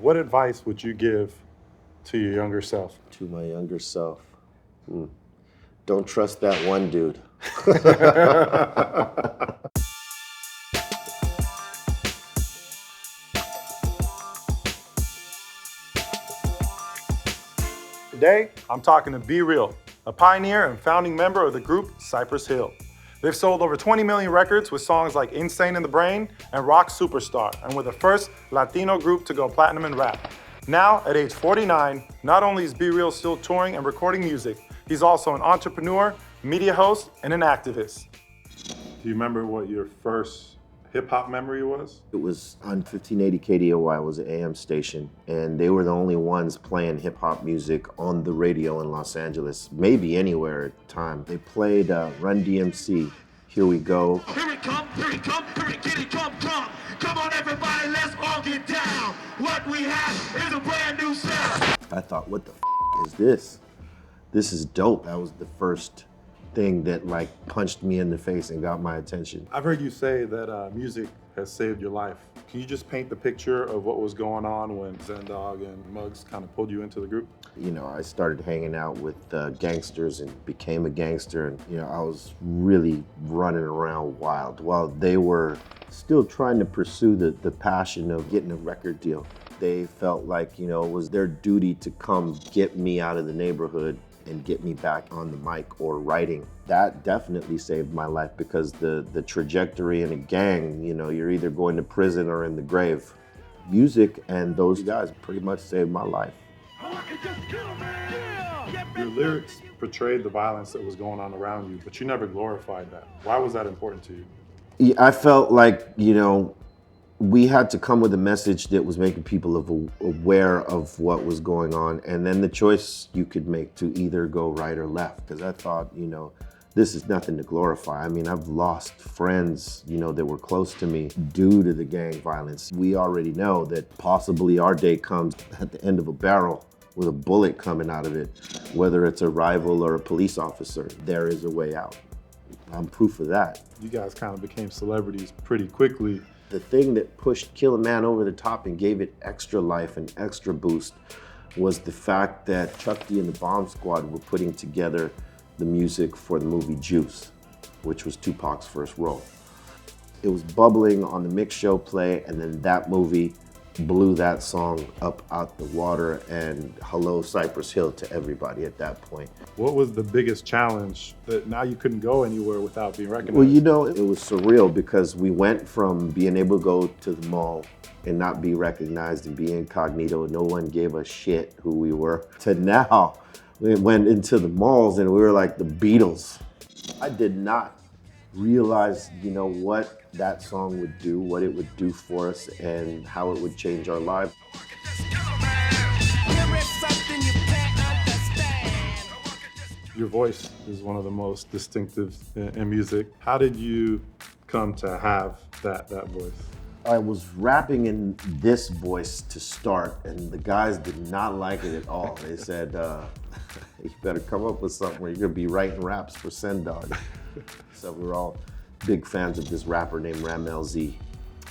What advice would you give to your younger self? To my younger self, don't trust that one dude. Today, I'm talking to Be Real, a pioneer and founding member of the group Cypress Hill. They've sold over 20 million records with songs like Insane in the Brain and Rock Superstar, and were the first Latino group to go platinum in rap. Now, at age 49, not only is Be Real still touring and recording music, he's also an entrepreneur, media host, and an activist. Do you remember what your first hip-hop memory was? It was on 1580 KDOY, it was an AM station, and they were the only ones playing hip-hop music on the radio in Los Angeles, maybe anywhere at the time. They played Run DMC, Here We Go. Here we come, here we come, here we get it, come. Come on everybody, let's all get down. What we have is a brand new sound. I thought, what the is this? This is dope. That was the first thing that like punched me in the face and got my attention. I've heard you say that music has saved your life. Can you just paint the picture of what was going on when Zendog and Muggs kind of pulled you into the group? You know, I started hanging out with gangsters and became a gangster, and you know, I was really running around wild while they were still trying to pursue the passion of getting a record deal. They felt like, you know, it was their duty to come get me out of the neighborhood and get me back on the mic or writing. That definitely saved my life, because the trajectory in a gang, you know, you're either going to prison or in the grave. Music and those guys pretty much saved my life. Your lyrics portrayed the violence that was going on around you, but you never glorified that. Why was that important to you? I felt like, you know, we had to come with a message that was making people aware of what was going on, and then the choice you could make to either go right or left. Because I thought, you know, this is nothing to glorify. I mean, I've lost friends, you know, that were close to me due to the gang violence. We already know that possibly our day comes at the end of a barrel with a bullet coming out of it. Whether it's a rival or a police officer, there is a way out. I'm proof of that. You guys kind of became celebrities pretty quickly. The thing that pushed Kill a Man over the top and gave it extra life and extra boost was the fact that Chuck D and the Bomb Squad were putting together the music for the movie Juice, which was Tupac's first role. It was bubbling on the mix show play, and then that movie blew that song up out the water, and hello Cypress Hill to everybody at that point. What was the biggest challenge that now you couldn't go anywhere without being recognized? Well, you know, it was surreal, because we went from being able to go to the mall and not be recognized and be incognito, no one gave a shit who we were, to now we went into the malls and we were like the Beatles. I did not realize, you know, what that song would do, what it would do for us, and how it would change our lives. Your voice is one of the most distinctive in music. How did you come to have that voice? I was rapping in this voice to start, and the guys did not like it at all. They said, you better come up with something where you're gonna be writing raps for Zendog. So we were all big fans of this rapper named Ram LZ.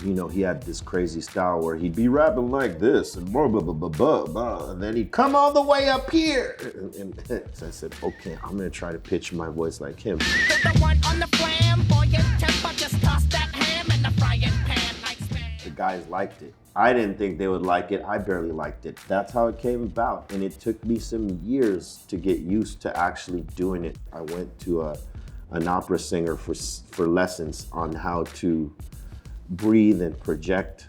You know, he had this crazy style where he'd be rapping like this and blah, blah, blah, blah, blah, blah, and then he'd come all the way up here. And so I said, okay, I'm gonna try to pitch my voice like him. The guys liked it. I didn't think they would like it. I barely liked it. That's how it came about. And it took me some years to get used to actually doing it. I went to an opera singer for lessons on how to breathe and project,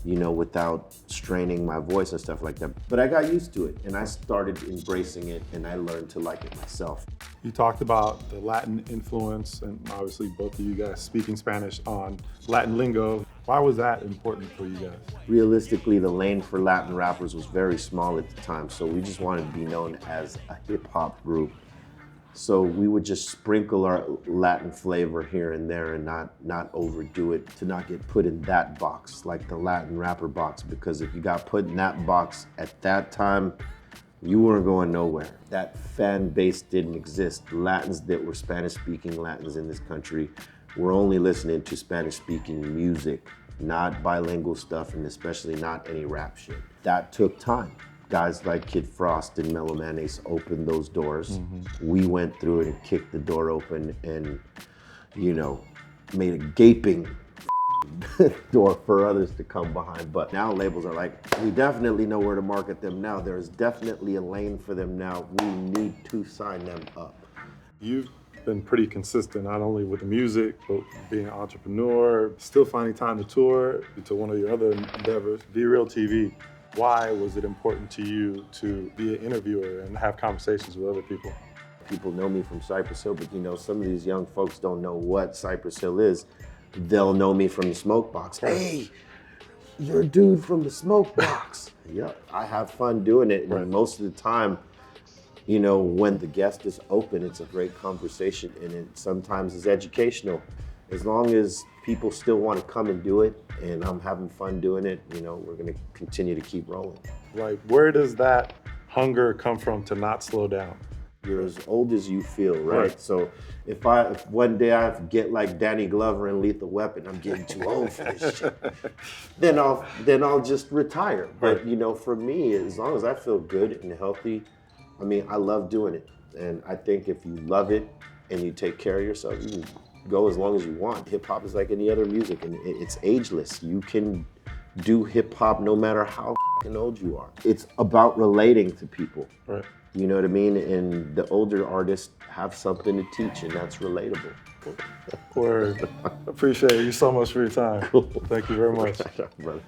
you know, without straining my voice and stuff like that. But I got used to it, and I started embracing it, and I learned to like it myself. You talked about the Latin influence, and obviously both of you guys speaking Spanish on Latin lingo. Why was that important for you guys? Realistically, the lane for Latin rappers was very small at the time, so we just wanted to be known as a hip hop group. So we would just sprinkle our Latin flavor here and there and not overdo it, to not get put in that box, like the Latin rapper box, because if you got put in that box at that time, you weren't going nowhere. That fan base didn't exist. Latins that were Spanish-speaking Latins in this country were only listening to Spanish-speaking music, not bilingual stuff, and especially not any rap shit. that took time. Guys like Kid Frost and Mellow Mayonnaise opened those doors. We went through it and kicked the door open and, you know, made a gaping door for others to come behind. But now labels are like, we definitely know where to market them now. There's definitely a lane for them now. We need to sign them up. You've been pretty consistent, not only with the music, but being an entrepreneur, still finding time to tour, to one of your other endeavors, Be Real TV. Why was it important to you to be an interviewer and have conversations with other people? People know me from Cypress Hill, but you know, some of these young folks don't know what Cypress Hill is. They'll know me from the Smoke Box. Hey, you're a dude from the Smoke Box. Yeah, I have fun doing it. And most of the time, you know, when the guest is open, it's a great conversation and it sometimes is educational. As long as people still want to come and do it and I'm having fun doing it, you know, we're going to continue to keep rolling. Like, where does that hunger come from to not slow down? You're as old as you feel, right? So if one day I get like Danny Glover in Lethal Weapon, I'm getting too old for this shit, then I'll just retire. But you know, for me, as long as I feel good and healthy, I mean, I love doing it. And I think if you love it and you take care of yourself, you can go as long as you want. Hip hop is like any other music and it's ageless. You can do hip hop no matter how old you are. It's about relating to people. Right. You know what I mean? And the older artists have something to teach, and that's relatable. Word. Appreciate you so much for your time. Thank you very much. Brother.